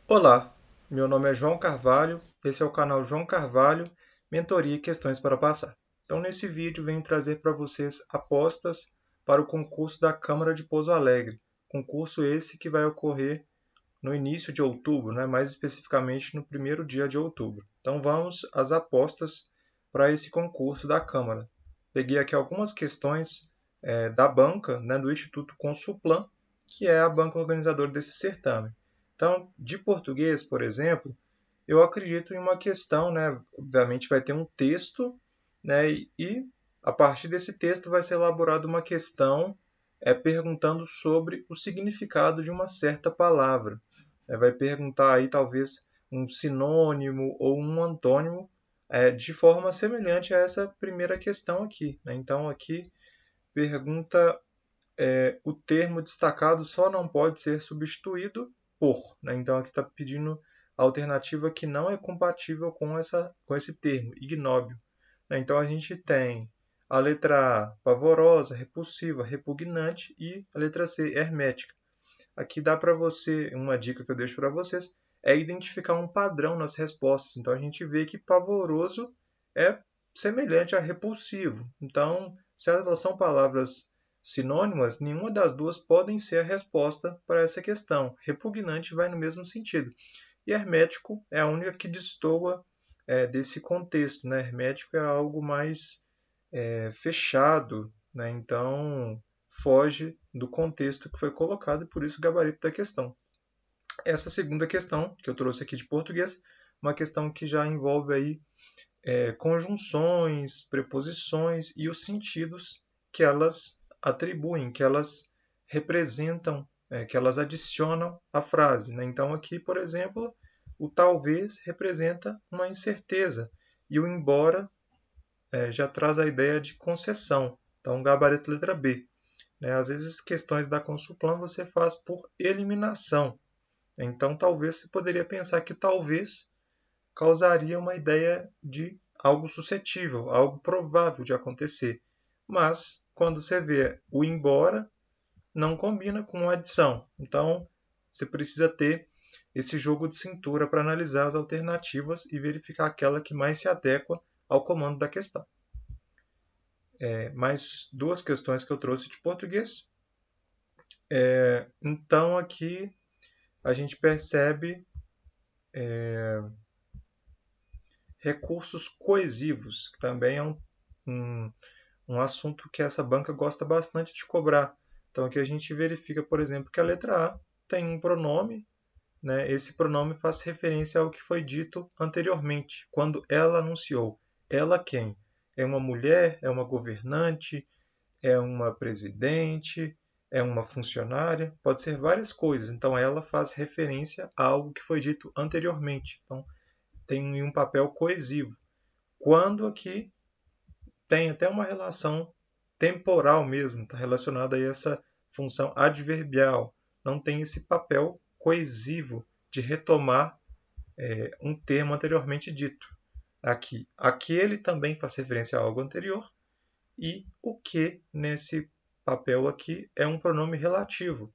Olá, meu nome é João Carvalho, esse é o canal João Carvalho, Mentoria e Questões para Passar. Então, nesse vídeo, venho trazer para vocês apostas para o concurso da Câmara de Pouso Alegre. Concurso esse que vai ocorrer no início de outubro, né? Mais especificamente no primeiro dia de outubro. Então, vamos às apostas para esse concurso da Câmara. Peguei aqui algumas questões da banca, né, do Instituto Consulplan, que é a banca organizadora desse certame. Então, de português, por exemplo, eu acredito em uma questão, né? Obviamente vai ter um texto, né? E a partir desse texto vai ser elaborada uma questão perguntando sobre o significado de uma certa palavra. Vai perguntar aí talvez um sinônimo ou um antônimo de forma semelhante a essa primeira questão aqui, né? Então aqui pergunta o termo destacado só não pode ser substituído por, né? Então aqui está pedindo a alternativa que não é compatível com esse termo, ignóbil, né? Então a gente tem a letra A, pavorosa, repulsiva, repugnante, e a letra C, hermética. Aqui dá para você, uma dica que eu deixo para vocês, é identificar um padrão nas respostas. Então a gente vê que pavoroso é semelhante a repulsivo. Então, se elas são palavras sinônimas, nenhuma das duas podem ser a resposta para essa questão. Repugnante vai no mesmo sentido. E hermético é a única que destoa desse contexto, né? Hermético é algo mais fechado, né? Então foge do contexto que foi colocado e por isso o gabarito da questão. Essa segunda questão que eu trouxe aqui de português, uma questão que já envolve aí conjunções, preposições e os sentidos que elas atribuem, que elas representam, que elas adicionam à frase, né? Então aqui, por exemplo, o talvez representa uma incerteza e o embora já traz a ideia de concessão. Então, gabarito letra B. Né? Às vezes, questões da Consulplan você faz por eliminação. Então, talvez você poderia pensar que talvez causaria uma ideia de algo suscetível, algo provável de acontecer. Mas, quando você vê o embora, não combina com a adição. Então, você precisa ter esse jogo de cintura para analisar as alternativas e verificar aquela que mais se adequa ao comando da questão. Mais duas questões que eu trouxe de português. Então, aqui a gente percebe recursos coesivos, que também é um assunto que essa banca gosta bastante de cobrar. Então, aqui a gente verifica, por exemplo, que a letra A tem um pronome, né? Esse pronome faz referência ao que foi dito anteriormente, quando ela anunciou. Ela quem? É uma mulher? É uma governante? É uma presidente? É uma funcionária? Pode ser várias coisas. Então, ela faz referência a algo que foi dito anteriormente. Então, tem um papel coesivo. Quando aqui tem até uma relação temporal mesmo, está relacionada a essa função adverbial. Não tem esse papel coesivo de retomar um termo anteriormente dito. Aqui, aquele também faz referência a algo anterior, e o que nesse papel aqui é um pronome relativo,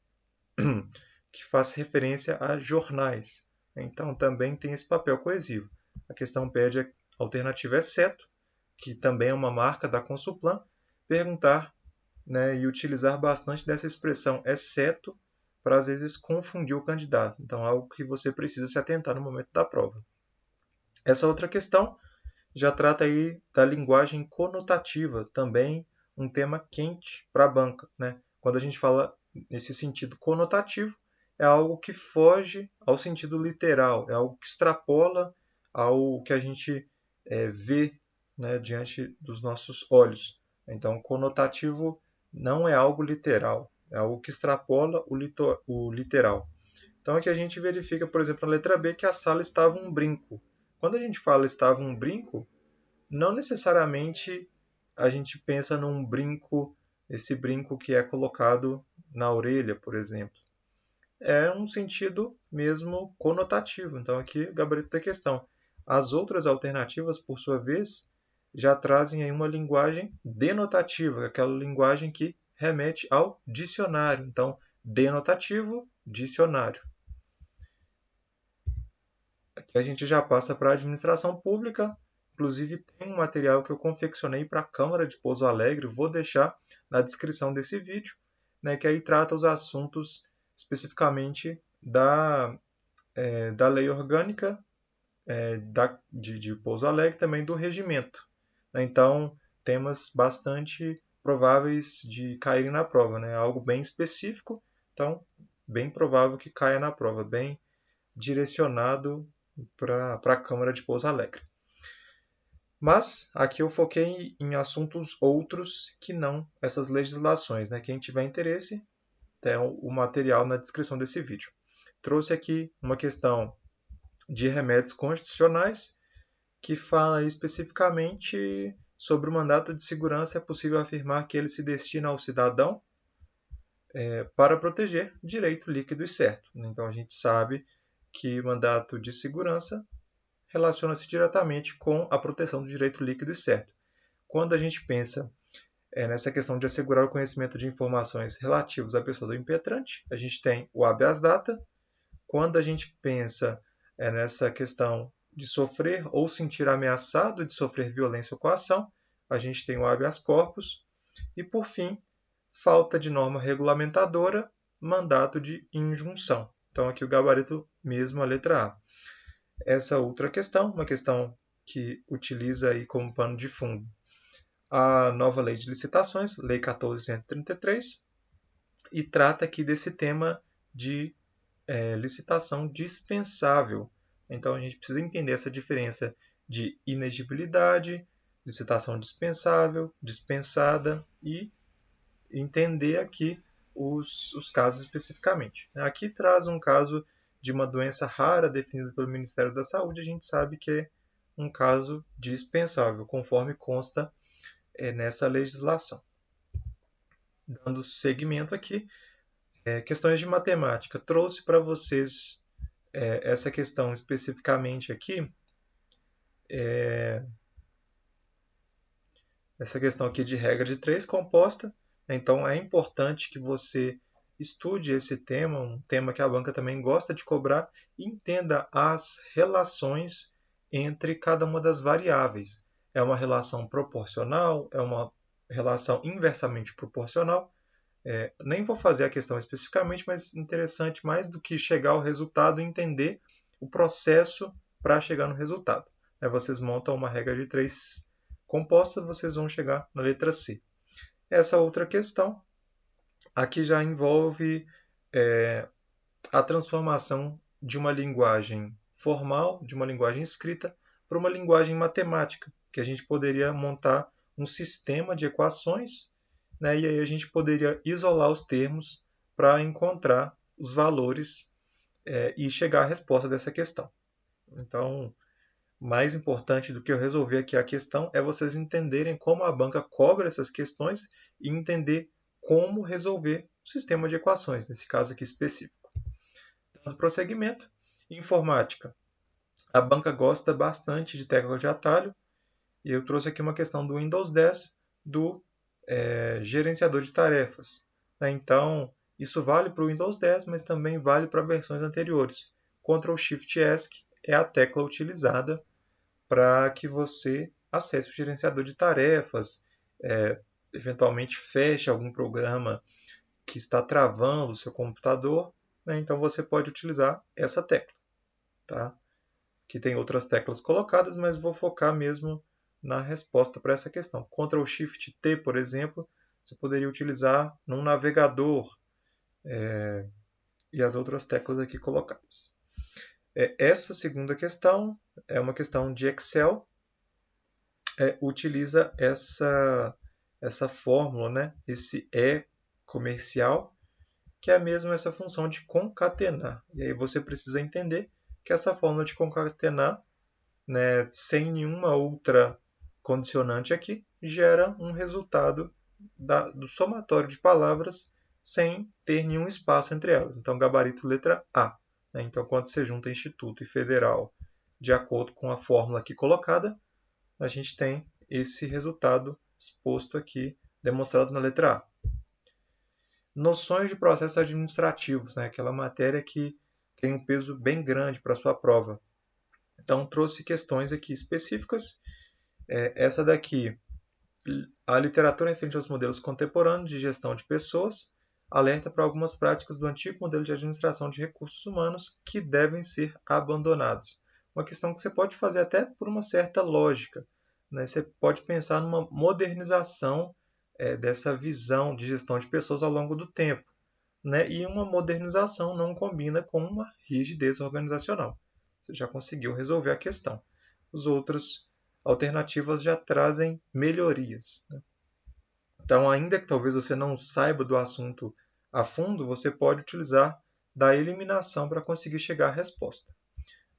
que faz referência a jornais. Então também tem esse papel coesivo. A questão pede a alternativa exceto, que também é uma marca da Consulplan, perguntar, né, e utilizar bastante dessa expressão exceto para às vezes confundir o candidato. Então, algo que você precisa se atentar no momento da prova. Essa outra questão já trata aí da linguagem conotativa, também um tema quente para a banca, né? Quando a gente fala nesse sentido conotativo, é algo que foge ao sentido literal, é algo que extrapola ao que a gente vê, né, diante dos nossos olhos. Então, conotativo não é algo literal, é algo que extrapola o literal. Então, aqui a gente verifica, por exemplo, na letra B, que a sala estava um brinco. Quando a gente fala estava um brinco, não necessariamente a gente pensa num brinco, esse brinco que é colocado na orelha, por exemplo. É um sentido mesmo conotativo. Então, aqui o gabarito da questão. As outras alternativas, por sua vez, já trazem aí uma linguagem denotativa, aquela linguagem que remete ao dicionário. Então, denotativo, dicionário. que a gente já passa para a administração pública. Inclusive, tem um material que eu confeccionei para a Câmara de Pouso Alegre, vou deixar na descrição desse vídeo, né, que aí trata os assuntos especificamente da lei orgânica de Pouso Alegre, também do regimento. Né? Então, temas bastante prováveis de caírem na prova, né? Algo bem específico, então, bem provável que caia na prova, bem direcionado para a Câmara de Pouso Alegre. Mas aqui eu foquei em assuntos outros que não essas legislações. Né? Quem tiver interesse, tem o material na descrição desse vídeo. Trouxe aqui uma questão de remédios constitucionais que fala especificamente sobre o mandato de segurança. É possível afirmar que ele se destina ao cidadão para proteger direito líquido e certo. Então a gente sabe que mandato de segurança relaciona-se diretamente com a proteção do direito líquido e certo. Quando a gente pensa nessa questão de assegurar o conhecimento de informações relativas à pessoa do impetrante, a gente tem o habeas data. Quando a gente pensa nessa questão de sofrer ou sentir ameaçado de sofrer violência ou coação, a gente tem o habeas corpus. E, por fim, falta de norma regulamentadora, mandato de injunção. Então, aqui o gabarito mesmo, a letra A. Essa outra questão, uma questão que utiliza aí como pano de fundo a nova lei de licitações, Lei 14.133, e trata aqui desse tema de licitação dispensável. Então a gente precisa entender essa diferença de inexigibilidade, licitação dispensável, dispensada e entender aqui os casos especificamente. Aqui traz um caso de uma doença rara definida pelo Ministério da Saúde, a gente sabe que é um caso dispensável, conforme consta nessa legislação. Dando seguimento aqui, questões de matemática. Trouxe para vocês essa questão especificamente aqui, essa questão aqui de regra de 3 composta. Então é importante que você estude esse tema, um tema que a banca também gosta de cobrar, e entenda as relações entre cada uma das variáveis. É uma relação proporcional, é uma relação inversamente proporcional. Nem vou fazer a questão especificamente, mas interessante mais do que chegar ao resultado, entender o processo para chegar no resultado. Vocês montam uma regra de 3 composta, vocês vão chegar na letra C. Essa outra questão aqui já envolve a transformação de uma linguagem formal, de uma linguagem escrita, para uma linguagem matemática, que a gente poderia montar um sistema de equações, né, e aí a gente poderia isolar os termos para encontrar os valores e chegar à resposta dessa questão. Então, mais importante do que eu resolver aqui a questão é vocês entenderem como a banca cobra essas questões e entender como resolver o sistema de equações, nesse caso aqui específico. Dando prosseguimento, informática. A banca gosta bastante de tecla de atalho e eu trouxe aqui uma questão do Windows 10 do gerenciador de tarefas. Então, isso vale para o Windows 10, mas também vale para versões anteriores. Ctrl Shift ESC é a tecla utilizada para que você acesse o gerenciador de tarefas, eventualmente feche algum programa que está travando o seu computador, né? Então você pode utilizar essa tecla. Tá? Aqui tem outras teclas colocadas, mas vou focar mesmo na resposta para essa questão. Ctrl Shift T, por exemplo, você poderia utilizar num navegador e as outras teclas aqui colocadas. Essa segunda questão é uma questão de Excel, utiliza essa fórmula, né? Esse E comercial, que é mesmo essa função de concatenar. E aí você precisa entender que essa fórmula de concatenar, né, sem nenhuma outra condicionante aqui, gera um resultado do somatório de palavras sem ter nenhum espaço entre elas. Então, gabarito letra A. Né? Então, quando você junta Instituto e Federal de acordo com a fórmula aqui colocada, a gente tem esse resultado exposto aqui, demonstrado na letra A. Noções de processos administrativos, né? Aquela matéria que tem um peso bem grande para a sua prova. Então, trouxe questões aqui específicas. Essa daqui, a literatura referente aos modelos contemporâneos de gestão de pessoas, alerta para algumas práticas do antigo modelo de administração de recursos humanos que devem ser abandonados. Uma questão que você pode fazer até por uma certa lógica, né? Você pode pensar numa modernização dessa visão de gestão de pessoas ao longo do tempo, né? E uma modernização não combina com uma rigidez organizacional. Você já conseguiu resolver a questão. As outras alternativas já trazem melhorias, né? Então, ainda que talvez você não saiba do assunto a fundo, você pode utilizar da eliminação para conseguir chegar à resposta.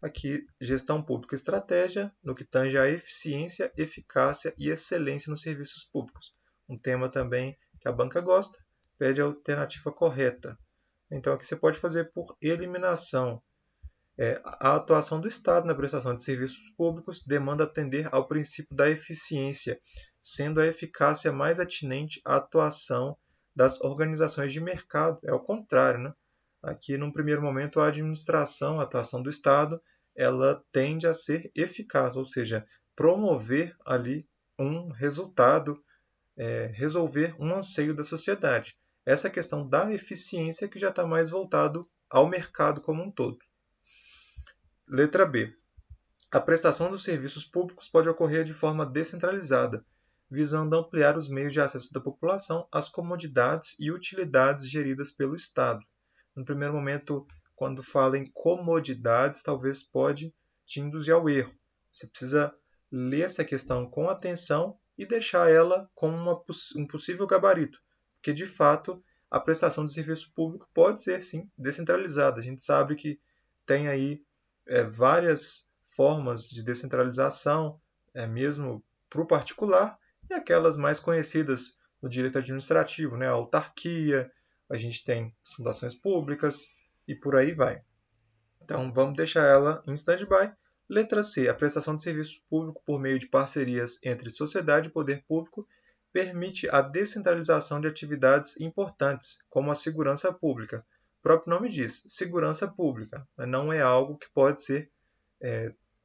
Aqui, gestão pública e estratégia, no que tange à eficiência, eficácia e excelência nos serviços públicos. Um tema também que a banca gosta, pede a alternativa correta. Então, aqui você pode fazer por eliminação. A atuação do Estado na prestação de serviços públicos demanda atender ao princípio da eficiência, sendo a eficácia mais atinente à atuação das organizações de mercado. É o contrário, né? Aqui, num primeiro momento, a administração, a atuação do Estado, ela tende a ser eficaz, ou seja, promover ali um resultado, resolver um anseio da sociedade. Essa questão da eficiência que já está mais voltado ao mercado como um todo. Letra B. A prestação dos serviços públicos pode ocorrer de forma descentralizada, visando ampliar os meios de acesso da população às comodidades e utilidades geridas pelo Estado. No primeiro momento, quando fala em comodidades, talvez pode te induzir ao erro. Você precisa ler essa questão com atenção e deixar ela como um possível gabarito, porque de fato a prestação de serviço público pode ser sim descentralizada. A gente sabe que tem aí várias formas de descentralização, mesmo para o particular, e aquelas mais conhecidas no direito administrativo, né? A autarquia, a gente tem as fundações públicas e por aí vai. Então, vamos deixar ela em stand-by. Letra C. A prestação de serviço público por meio de parcerias entre sociedade e poder público permite a descentralização de atividades importantes, como a segurança pública. O próprio nome diz, segurança pública. Não é algo que pode ser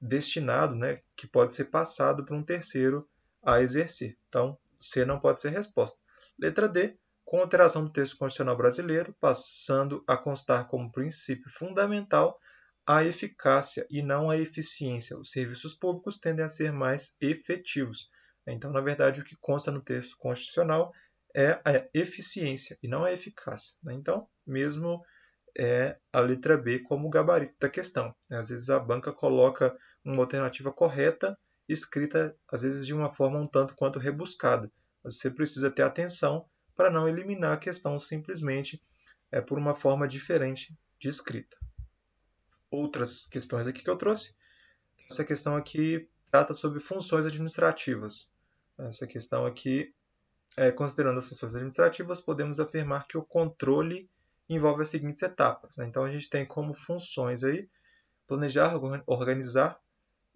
destinado, né, que pode ser passado para um terceiro a exercer. Então, C não pode ser resposta. Letra D. Com alteração do texto constitucional brasileiro, passando a constar como princípio fundamental a eficácia e não a eficiência. Os serviços públicos tendem a ser mais efetivos. Então, na verdade, o que consta no texto constitucional é a eficiência e não a eficácia. Então, mesmo a letra B como gabarito da questão. Às vezes a banca coloca uma alternativa correta, escrita às vezes de uma forma um tanto quanto rebuscada. Você precisa ter atenção para não eliminar a questão simplesmente por uma forma diferente de escrita. Outras questões aqui que eu trouxe. Essa questão aqui trata sobre funções administrativas. Essa questão aqui, considerando as funções administrativas, podemos afirmar que o controle envolve as seguintes etapas, né? Então, a gente tem como funções aí planejar, organizar,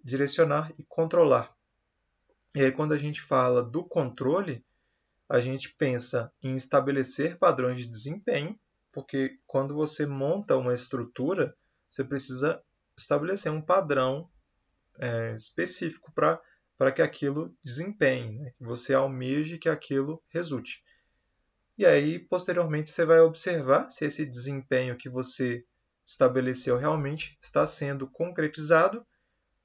direcionar e controlar. E aí, quando a gente fala do controle, a gente pensa em estabelecer padrões de desempenho, porque quando você monta uma estrutura, você precisa estabelecer um padrão específico para que aquilo desempenhe, né? Que você almeje que aquilo resulte. E aí, posteriormente, você vai observar se esse desempenho que você estabeleceu realmente está sendo concretizado,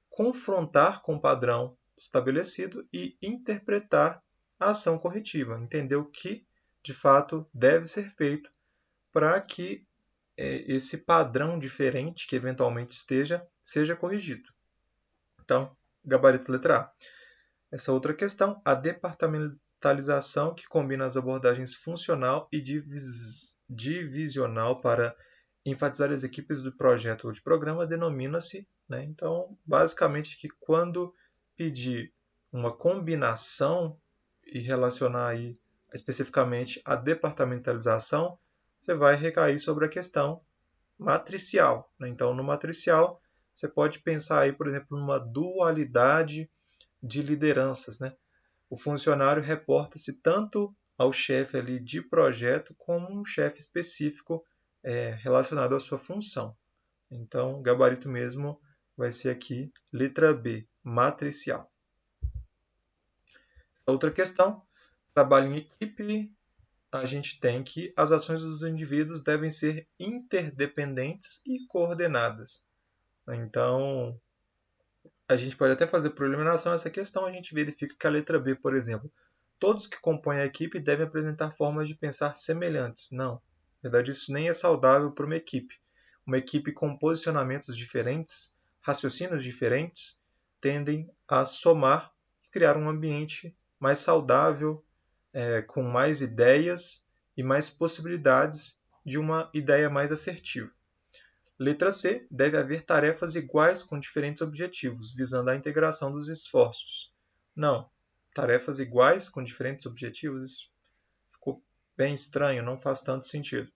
confrontar com o padrão estabelecido e interpretar a ação corretiva, entender o que de fato deve ser feito para que esse padrão diferente que eventualmente esteja seja corrigido. Então, gabarito letra A. Essa outra questão, a departamentalização que combina as abordagens funcional e divisional para enfatizar as equipes do projeto ou de programa denomina-se, né? Então, basicamente, que quando pedir uma combinação e relacionar aí especificamente a departamentalização, você vai recair sobre a questão matricial, né? Então, no matricial, você pode pensar aí, por exemplo, numa dualidade de lideranças, né? O funcionário reporta-se tanto ao chefe ali de projeto como um chefe específico relacionado à sua função. Então, gabarito mesmo vai ser aqui letra B, matricial. Outra questão, trabalho em equipe, a gente tem que as ações dos indivíduos devem ser interdependentes e coordenadas. Então, a gente pode até fazer por eliminação essa questão, a gente verifica que a letra B, por exemplo, todos que compõem a equipe devem apresentar formas de pensar semelhantes. Não, na verdade isso nem é saudável para uma equipe. Uma equipe com posicionamentos diferentes, raciocínios diferentes, tendem a somar e criar um ambiente mais saudável, com mais ideias e mais possibilidades de uma ideia mais assertiva. Letra C. Deve haver tarefas iguais com diferentes objetivos, visando a integração dos esforços. Não. Tarefas iguais com diferentes objetivos? Isso ficou bem estranho, não faz tanto sentido.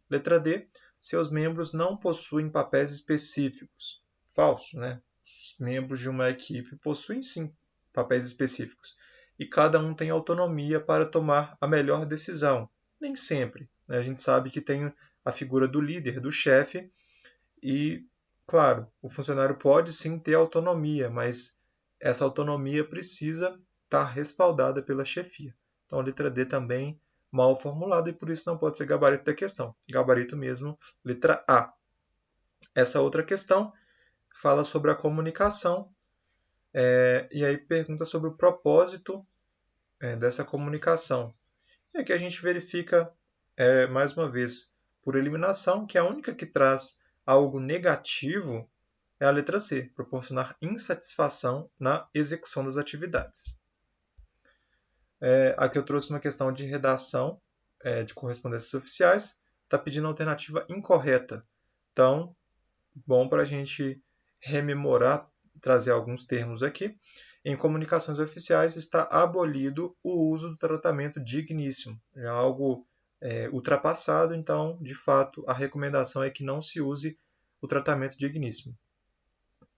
Letra D. Seus membros não possuem papéis específicos. Falso, né? Os membros de uma equipe possuem sim papéis específicos. E cada um tem autonomia para tomar a melhor decisão. Nem sempre, né? A gente sabe que tem a figura do líder, do chefe, e, claro, o funcionário pode sim ter autonomia, mas essa autonomia precisa estar respaldada pela chefia. Então, a letra D também mal formulada e por isso não pode ser gabarito da questão. Gabarito mesmo, letra A. Essa outra questão fala sobre a comunicação e aí pergunta sobre o propósito dessa comunicação. E aqui a gente verifica, mais uma vez, por eliminação, que a única que traz algo negativo é a letra C, proporcionar insatisfação na execução das atividades. Aqui eu trouxe uma questão de redação de correspondências oficiais, está pedindo a alternativa incorreta. Então, bom para a gente rememorar, trazer alguns termos aqui. Em comunicações oficiais está abolido o uso do tratamento digníssimo, é algo ultrapassado, então, de fato, a recomendação é que não se use o tratamento digníssimo.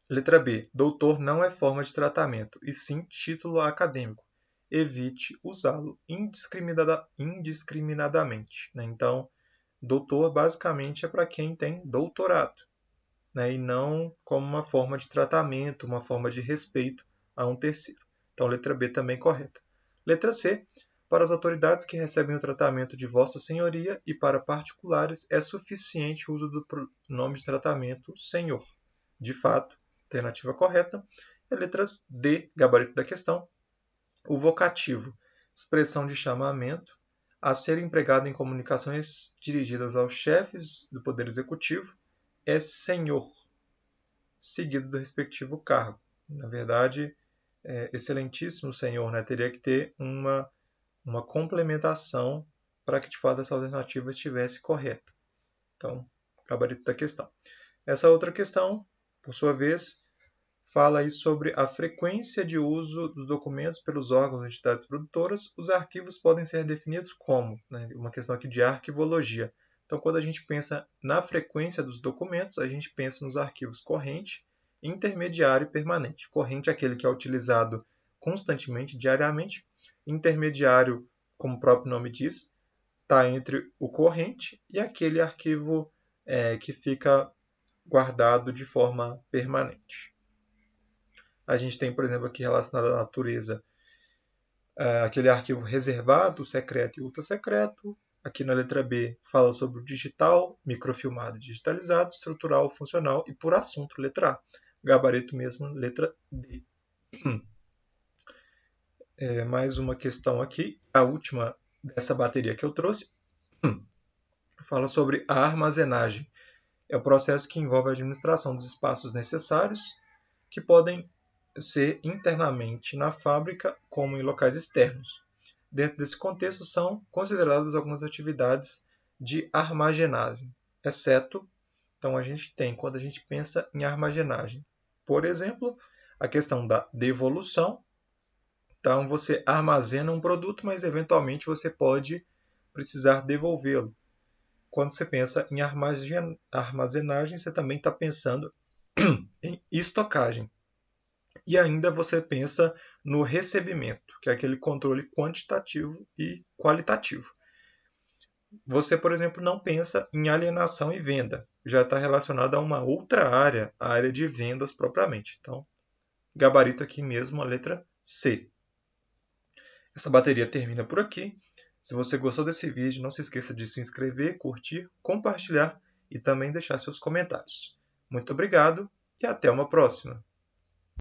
Letra B. Doutor não é forma de tratamento, e sim título acadêmico. Evite usá-lo indiscriminadamente. Né? Então, doutor basicamente é para quem tem doutorado, né? E não como uma forma de tratamento, uma forma de respeito a um terceiro. Então, letra B também correta. Letra C. Para as autoridades que recebem o tratamento de Vossa Senhoria e para particulares é suficiente o uso do nome de tratamento Senhor. De fato, alternativa correta. E a letra D, gabarito da questão. O vocativo, expressão de chamamento, a ser empregado em comunicações dirigidas aos chefes do Poder Executivo, é senhor, seguido do respectivo cargo. Na verdade, excelentíssimo senhor, né? Teria que ter uma complementação para que de fato essa alternativa estivesse correta. Então, gabarito da questão. Essa outra questão, por sua vez, fala aí sobre a frequência de uso dos documentos pelos órgãos e entidades produtoras. Os arquivos podem ser definidos como, né? Uma questão aqui de arquivologia. Então, quando a gente pensa na frequência dos documentos, a gente pensa nos arquivos corrente, intermediário e permanente. Corrente é aquele que é utilizado constantemente, diariamente. Intermediário, como o próprio nome diz, está entre o corrente e aquele arquivo que fica guardado de forma permanente. A gente tem, por exemplo, aqui relacionado à natureza, aquele arquivo reservado, secreto e ultra-secreto. Aqui na letra B fala sobre o digital, microfilmado e digitalizado, estrutural, funcional e por assunto, letra A. Gabarito mesmo, letra D. Mais uma questão aqui, a última dessa bateria que eu trouxe, fala sobre a armazenagem. É o processo que envolve a administração dos espaços necessários, que podem ser internamente na fábrica como em locais externos. Dentro desse contexto são consideradas algumas atividades de armazenagem, exceto, então a gente tem, quando a gente pensa em armazenagem, por exemplo, a questão da devolução. Então você armazena um produto, mas eventualmente você pode precisar devolvê-lo. Quando você pensa em armazenagem, você também está pensando em estocagem. E ainda você pensa no recebimento, que é aquele controle quantitativo e qualitativo. você, por exemplo, não pensa em alienação e venda. Já está relacionado a uma outra área, a área de vendas propriamente. Então, gabarito aqui mesmo, a letra C. Essa bateria termina por aqui. Se você gostou desse vídeo, não se esqueça de se inscrever, curtir, compartilhar e também deixar seus comentários. Muito obrigado e até uma próxima!